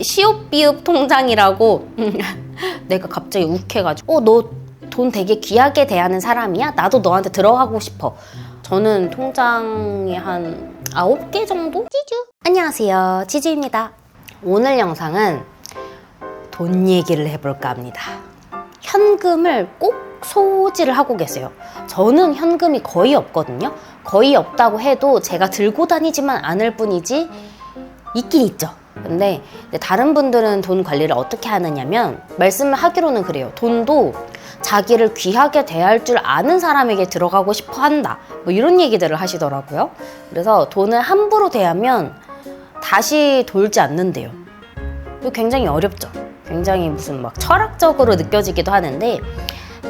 시옷비읍 통장이라고 내가 갑자기 욱해가지고 너 돈 되게 귀하게 대하는 사람이야? 나도 너한테 들어가고 싶어. 저는 통장에 한 9개 정도? 찌주! 안녕하세요, 치즈입니다. 오늘 영상은 돈 얘기를 해볼까 합니다. 현금을 꼭 소지를 하고 계세요. 저는 현금이 거의 없거든요. 거의 없다고 해도 제가 들고 다니지만 않을 뿐이지 있긴 있죠. 근데 다른 분들은 돈 관리를 어떻게 하느냐면 말씀을 하기로는 그래요. 돈도 자기를 귀하게 대할 줄 아는 사람에게 들어가고 싶어 한다, 뭐 이런 얘기들을 하시더라고요. 그래서 돈을 함부로 대하면 다시 돌지 않는데요. 이거 굉장히 어렵죠. 굉장히 무슨 막 철학적으로 느껴지기도 하는데,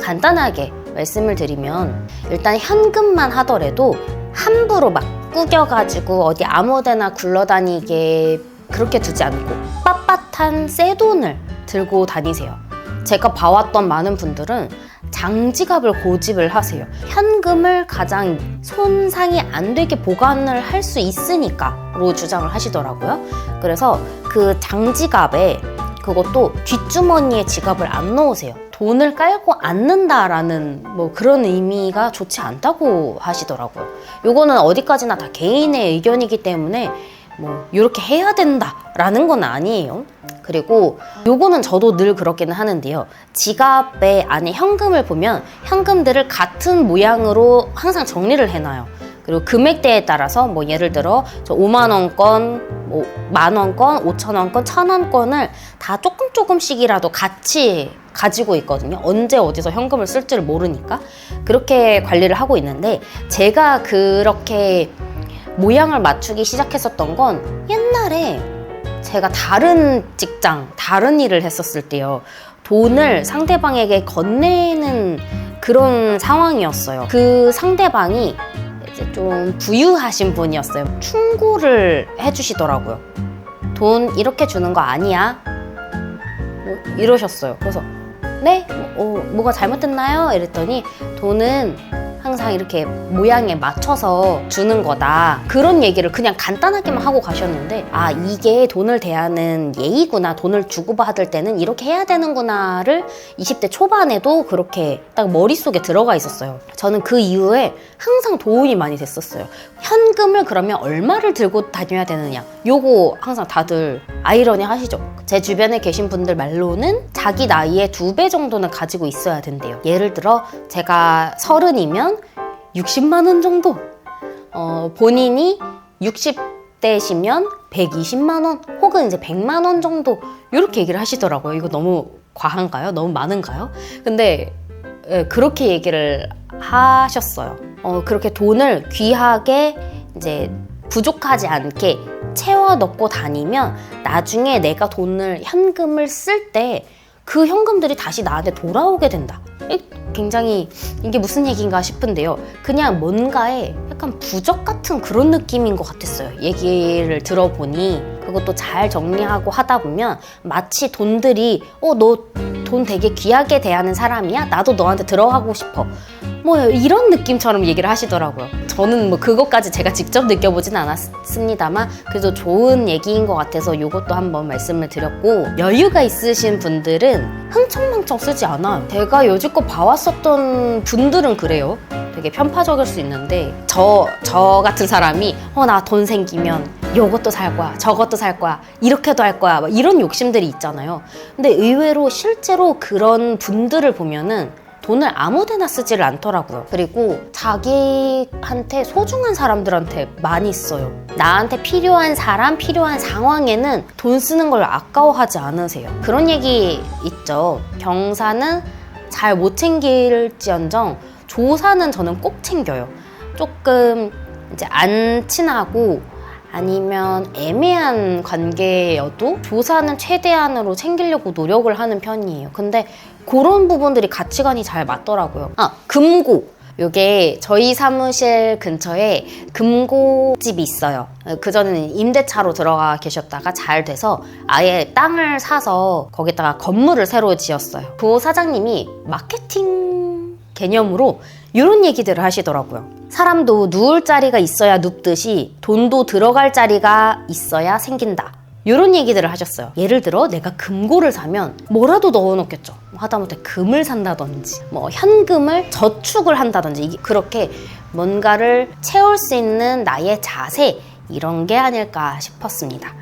간단하게 말씀을 드리면 일단 현금만 하더라도 함부로 막 꾸겨가지고 어디 아무데나 굴러다니게 그렇게 두지 않고 빳빳한 새 돈을 들고 다니세요. 제가 봐왔던 많은 분들은 장지갑을 고집을 하세요. 현금을 가장 손상이 안 되게 보관을 할 수 있으니까로 주장을 하시더라고요. 그래서 그 장지갑에, 그것도 뒷주머니에 지갑을 안 넣으세요. 돈을 깔고 앉는다라는 뭐 그런 의미가 좋지 않다고 하시더라고요. 요거는 어디까지나 다 개인의 의견이기 때문에 뭐 이렇게 해야 된다라는 건 아니에요. 그리고 요거는 저도 늘 그렇게는 하는데요. 지갑의 안에 현금을 보면 현금들을 같은 모양으로 항상 정리를 해놔요. 그리고 금액대에 따라서 뭐 예를 들어 저 5만원권, 뭐 만원권, 5천원권, 1,000원권을 다 조금씩이라도 같이 가지고 있거든요. 언제 어디서 현금을 쓸지를 모르니까. 그렇게 관리를 하고 있는데, 제가 그렇게 모양을 맞추기 시작했었던 건 옛날에 제가 다른 직장, 다른 일을 했었을 때요. 돈을 상대방에게 건네는 그런 상황이었어요. 그 상대방이 이제 좀 부유하신 분이었어요. 충고를 해주시더라고요. 돈 이렇게 주는 거 아니야? 뭐 이러셨어요. 그래서 네? 뭐가 잘못됐나요? 이랬더니 돈은 항상 이렇게 모양에 맞춰서 주는 거다, 그런 얘기를 그냥 간단하게만 하고 가셨는데, 아, 이게 돈을 대하는 예의구나, 돈을 주고받을 때는 이렇게 해야 되는구나를 20대 초반에도 그렇게 딱 머릿속에 들어가 있었어요. 저는 그 이후에 항상 도움이 많이 됐었어요. 현금을 그러면 얼마를 들고 다녀야 되느냐, 요거 항상 다들 아이러니 하시죠. 제 주변에 계신 분들 말로는 자기 나이의 2배 정도는 가지고 있어야 된대요. 예를 들어 제가 30이면 60만 원 정도, 본인이 60대시면 120만 원 혹은 이제 100만 원 정도, 이렇게 얘기를 하시더라고요. 이거 너무 과한가요? 너무 많은가요? 근데 그렇게 얘기를 하셨어요. 그렇게 돈을 귀하게 이제 부족하지 않게 채워 넣고 다니면 나중에 내가 현금을 쓸 때 그 현금들이 다시 나한테 돌아오게 된다. 굉장히 이게 무슨 얘기인가 싶은데요. 그냥 뭔가에 약간 부적 같은 그런 느낌인 것 같았어요. 얘기를 들어보니. 그것도 잘 정리하고 하다 보면 마치 돈들이 너 돈 되게 귀하게 대하는 사람이야? 나도 너한테 들어가고 싶어. 뭐 이런 느낌처럼 얘기를 하시더라고요. 저는 뭐 그것까지 제가 직접 느껴보진 않았습니다만 그래도 좋은 얘기인 것 같아서 이것도 한번 말씀을 드렸고, 여유가 있으신 분들은 흥청망청 쓰지 않아요. 제가 여지껏 봐왔었던 분들은 그래요. 되게 편파적일 수 있는데 저 같은 사람이 나 돈 생기면 요것도 살 거야, 저것도 살 거야, 이렇게도 할 거야, 막 이런 욕심들이 있잖아요. 근데 의외로 실제로 그런 분들을 보면은 돈을 아무데나 쓰지를 않더라고요. 그리고 자기한테 소중한 사람들한테 많이 써요. 나한테 필요한 사람, 필요한 상황에는 돈 쓰는 걸 아까워하지 않으세요. 그런 얘기 있죠. 경사는 잘 못 챙길지언정 조사는 저는 꼭 챙겨요. 조금 이제 안 친하고 아니면 애매한 관계여도 조사는 최대한으로 챙기려고 노력을 하는 편이에요. 근데 그런 부분들이 가치관이 잘 맞더라고요. 금고. 요게 저희 사무실 근처에 금고집이 있어요. 그전에는 임대차로 들어가 계셨다가 잘 돼서 아예 땅을 사서 거기다가 건물을 새로 지었어요. 그 사장님이 마케팅 개념으로 이런 얘기들을 하시더라고요. 사람도 누울 자리가 있어야 눕듯이 돈도 들어갈 자리가 있어야 생긴다. 이런 얘기들을 하셨어요. 예를 들어 내가 금고를 사면 뭐라도 넣어놓겠죠. 하다못해 금을 산다든지 뭐 현금을 저축을 한다든지 그렇게 뭔가를 채울 수 있는 나의 자세 이런 게 아닐까 싶었습니다.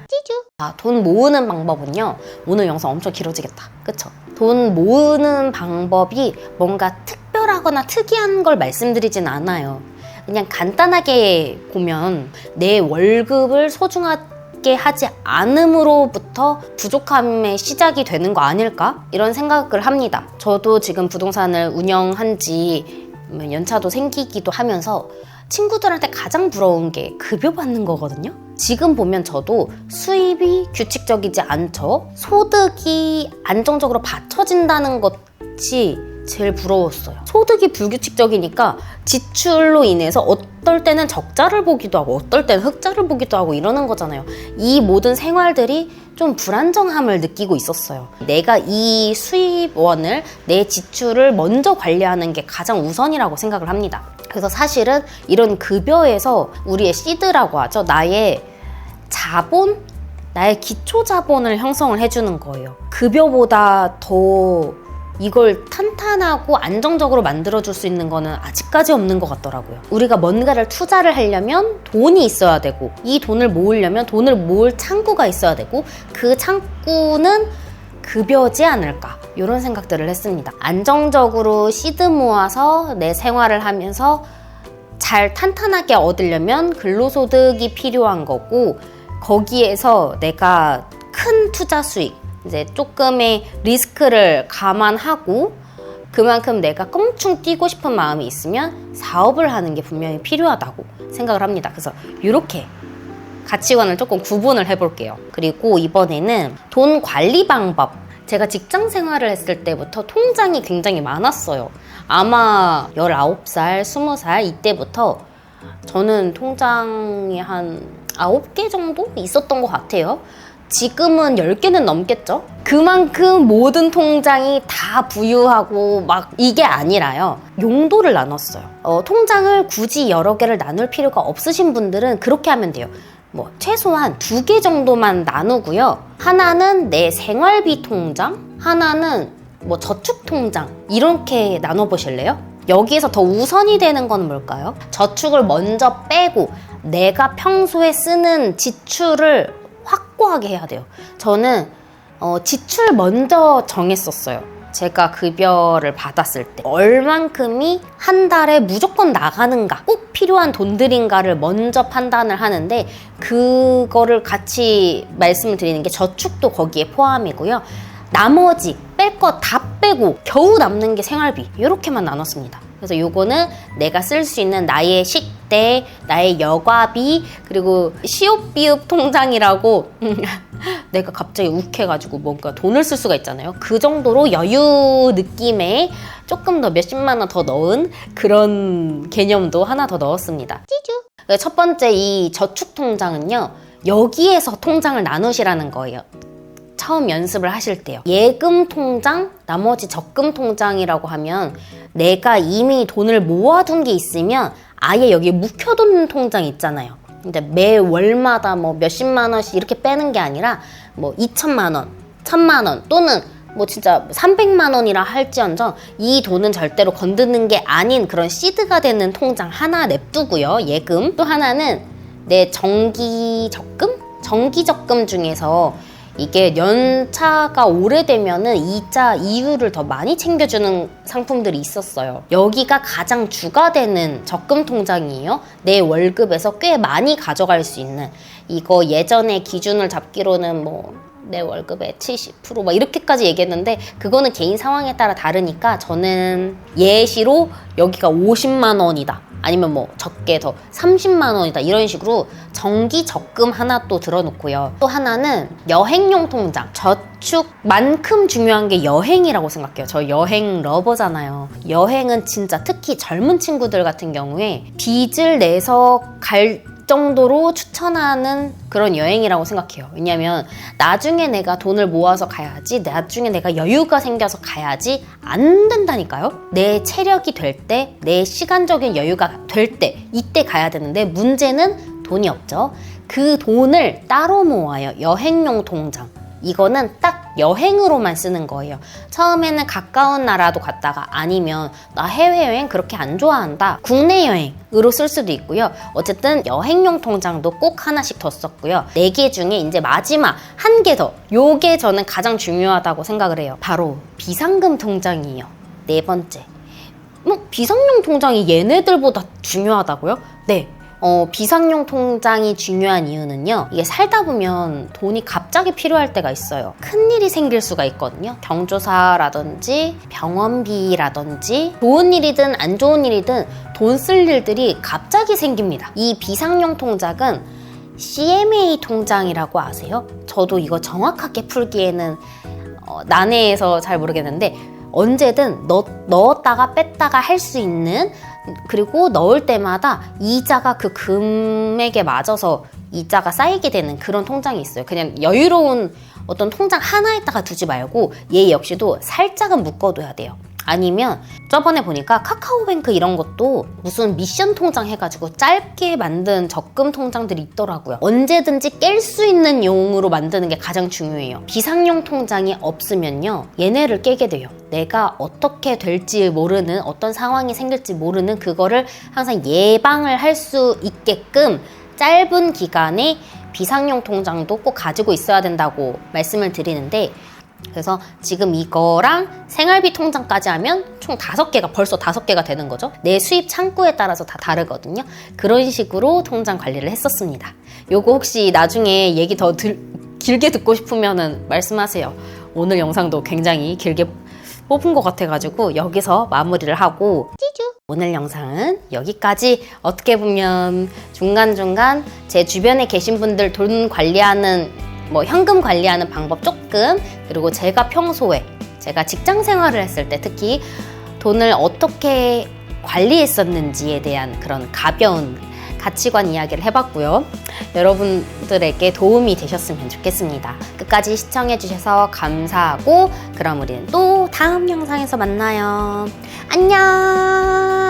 돈 모으는 방법은요. 오늘 영상 엄청 길어지겠다. 그쵸? 돈 모으는 방법이 뭔가 특별하거나 특이한 걸 말씀드리진 않아요. 그냥 간단하게 보면 내 월급을 소중하게 하지 않음으로부터 부족함의 시작이 되는 거 아닐까? 이런 생각을 합니다. 저도 지금 부동산을 운영한 지 연차도 생기기도 하면서 친구들한테 가장 부러운 게 급여 받는 거거든요. 지금 보면 저도 수입이 규칙적이지 않죠. 소득이 안정적으로 받쳐진다는 것이 제일 부러웠어요. 소득이 불규칙적이니까 지출로 인해서 어떨 때는 적자를 보기도 하고 어떨 때는 흑자를 보기도 하고 이러는 거잖아요. 이 모든 생활들이 좀 불안정함을 느끼고 있었어요. 내가 이 수입원을, 내 지출을 먼저 관리하는 게 가장 우선이라고 생각을 합니다. 그래서 사실은 이런 급여에서 우리의 시드라고 하죠. 나의 자본, 나의 기초 자본을 형성을 해주는 거예요. 급여보다 더 이걸 탄탄하고 안정적으로 만들어줄 수 있는 거는 아직까지 없는 것 같더라고요. 우리가 뭔가를 투자를 하려면 돈이 있어야 되고, 이 돈을 모으려면 돈을 모을 창구가 있어야 되고, 그 창구는 급여지 않을까, 이런 생각들을 했습니다. 안정적으로 시드 모아서 내 생활을 하면서 잘 탄탄하게 얻으려면 근로소득이 필요한 거고, 거기에서 내가 큰 투자 수익, 이제 조금의 리스크를 감안하고 그만큼 내가 껑충 뛰고 싶은 마음이 있으면 사업을 하는 게 분명히 필요하다고 생각을 합니다. 그래서 이렇게 가치관을 조금 구분을 해볼게요. 그리고 이번에는 돈 관리 방법. 제가 직장 생활을 했을 때부터 통장이 굉장히 많았어요. 아마 19살, 20살 이때부터 저는 통장이 한 9개 정도 있었던 것 같아요. 지금은 10개는 넘겠죠? 그만큼 모든 통장이 다 부유하고 막 이게 아니라요. 용도를 나눴어요. 통장을 굳이 여러 개를 나눌 필요가 없으신 분들은 그렇게 하면 돼요. 뭐 최소한 2개 정도만 나누고요. 하나는 내 생활비 통장, 하나는 뭐 저축 통장, 이렇게 나눠보실래요? 여기에서 더 우선이 되는 건 뭘까요? 저축을 먼저 빼고 내가 평소에 쓰는 지출을 확고하게 해야 돼요. 저는 지출 먼저 정했었어요. 제가 급여를 받았을 때 얼만큼이 한 달에 무조건 나가는가, 꼭 필요한 돈들인가를 먼저 판단을 하는데, 그거를 같이 말씀을 드리는 게 저축도 거기에 포함이고요. 나머지 뺄 거 다 빼고 겨우 남는 게 생활비, 이렇게만 나눴습니다. 그래서 요거는 내가 쓸 수 있는 나의 식대, 나의 여과비, 그리고 시옷비읍 통장이라고 내가 갑자기 욱해가지고 뭔가 돈을 쓸 수가 있잖아요. 그 정도로 여유 느낌의 조금 더 몇십만 원 더 넣은 그런 개념도 하나 더 넣었습니다. 찌쭈. 첫 번째 이 저축 통장은요, 여기에서 통장을 나누시라는 거예요. 처음 연습을 하실 때요. 예금 통장, 나머지 적금 통장이라고 하면 내가 이미 돈을 모아둔 게 있으면 아예 여기에 묵혀둔 통장 있잖아요. 근데 매 월마다 뭐 몇십만 원씩 이렇게 빼는 게 아니라 뭐 2천만 원, 1,000만 원 또는 뭐 진짜 300만 원이라 할지언정 이 돈은 절대로 건드는 게 아닌 그런 시드가 되는 통장 하나 냅두고요. 예금. 또 하나는 내 정기 적금? 정기 적금 중에서 이게 연차가 오래되면은 이자 이율을 더 많이 챙겨주는 상품들이 있었어요. 여기가 가장 주가 되는 적금 통장이에요. 내 월급에서 꽤 많이 가져갈 수 있는, 이거 예전에 기준을 잡기로는 뭐 내 월급의 70% 막 이렇게까지 얘기했는데 그거는 개인 상황에 따라 다르니까 저는 예시로 여기가 50만 원이다. 아니면 뭐 적게 더 30만 원이다, 이런 식으로 정기 적금 하나 또 들어놓고요. 또 하나는 여행용 통장. 저축만큼 중요한 게 여행이라고 생각해요. 저 여행 러버잖아요. 여행은 진짜 특히 젊은 친구들 같은 경우에 빚을 내서 갈 정도로 추천하는 그런 여행이라고 생각해요. 왜냐면 나중에 내가 돈을 모아서 가야지, 나중에 내가 여유가 생겨서 가야지 안 된다니까요. 내 체력이 될 때, 내 시간적인 여유가 될 때, 이때 가야 되는데 문제는 돈이 없죠. 그 돈을 따로 모아요. 여행용 통장. 이거는 딱 여행으로만 쓰는 거예요. 처음에는 가까운 나라도 갔다가 아니면 나 해외여행 그렇게 안 좋아한다. 국내 여행으로 쓸 수도 있고요. 어쨌든 여행용 통장도 꼭 하나씩 더 썼고요. 4개 중에 이제 마지막 한 개 더. 요게 저는 가장 중요하다고 생각을 해요. 바로 비상금 통장이에요. 4번째. 비상용 통장이 얘네들보다 중요하다고요? 네. 비상용 통장이 중요한 이유는요. 이게 살다 보면 돈이 갑자기 필요할 때가 있어요. 큰일이 생길 수가 있거든요. 경조사라든지 병원비라든지 좋은 일이든 안 좋은 일이든 돈 쓸 일들이 갑자기 생깁니다. 이 비상용 통장은 CMA 통장이라고 아세요? 저도 이거 정확하게 풀기에는 난해해서 잘 모르겠는데 언제든 넣었다가 뺐다가 할 수 있는, 그리고 넣을 때마다 이자가 그 금액에 맞아서 이자가 쌓이게 되는 그런 통장이 있어요. 그냥 여유로운 어떤 통장 하나에다가 두지 말고 얘 역시도 살짝은 묶어둬야 돼요. 아니면 저번에 보니까 카카오뱅크 이런 것도 무슨 미션 통장 해가지고 짧게 만든 적금 통장들이 있더라고요. 언제든지 깰 수 있는 용으로 만드는 게 가장 중요해요. 비상용 통장이 없으면요, 얘네를 깨게 돼요. 내가 어떻게 될지 모르는, 어떤 상황이 생길지 모르는 그거를 항상 예방을 할 수 있게끔 짧은 기간에 비상용 통장도 꼭 가지고 있어야 된다고 말씀을 드리는데, 그래서 지금 이거랑 생활비 통장까지 하면 총 5개가, 벌써 5개가 되는 거죠. 내 수입 창구에 따라서 다 다르거든요. 그런 식으로 통장 관리를 했었습니다. 요거 혹시 나중에 얘기 더 길게 듣고 싶으면은 말씀하세요. 오늘 영상도 굉장히 길게 뽑은 것 같아가지고 여기서 마무리를 하고, 오늘 영상은 여기까지. 어떻게 보면 중간중간 제 주변에 계신 분들 돈 관리하는, 현금 관리하는 방법 조금, 그리고 제가 평소에 제가 직장 생활을 했을 때 특히 돈을 어떻게 관리했었는지에 대한 그런 가벼운 가치관 이야기를 해봤고요. 여러분들에게 도움이 되셨으면 좋겠습니다. 끝까지 시청해주셔서 감사하고, 그럼 우리는 또 다음 영상에서 만나요. 안녕.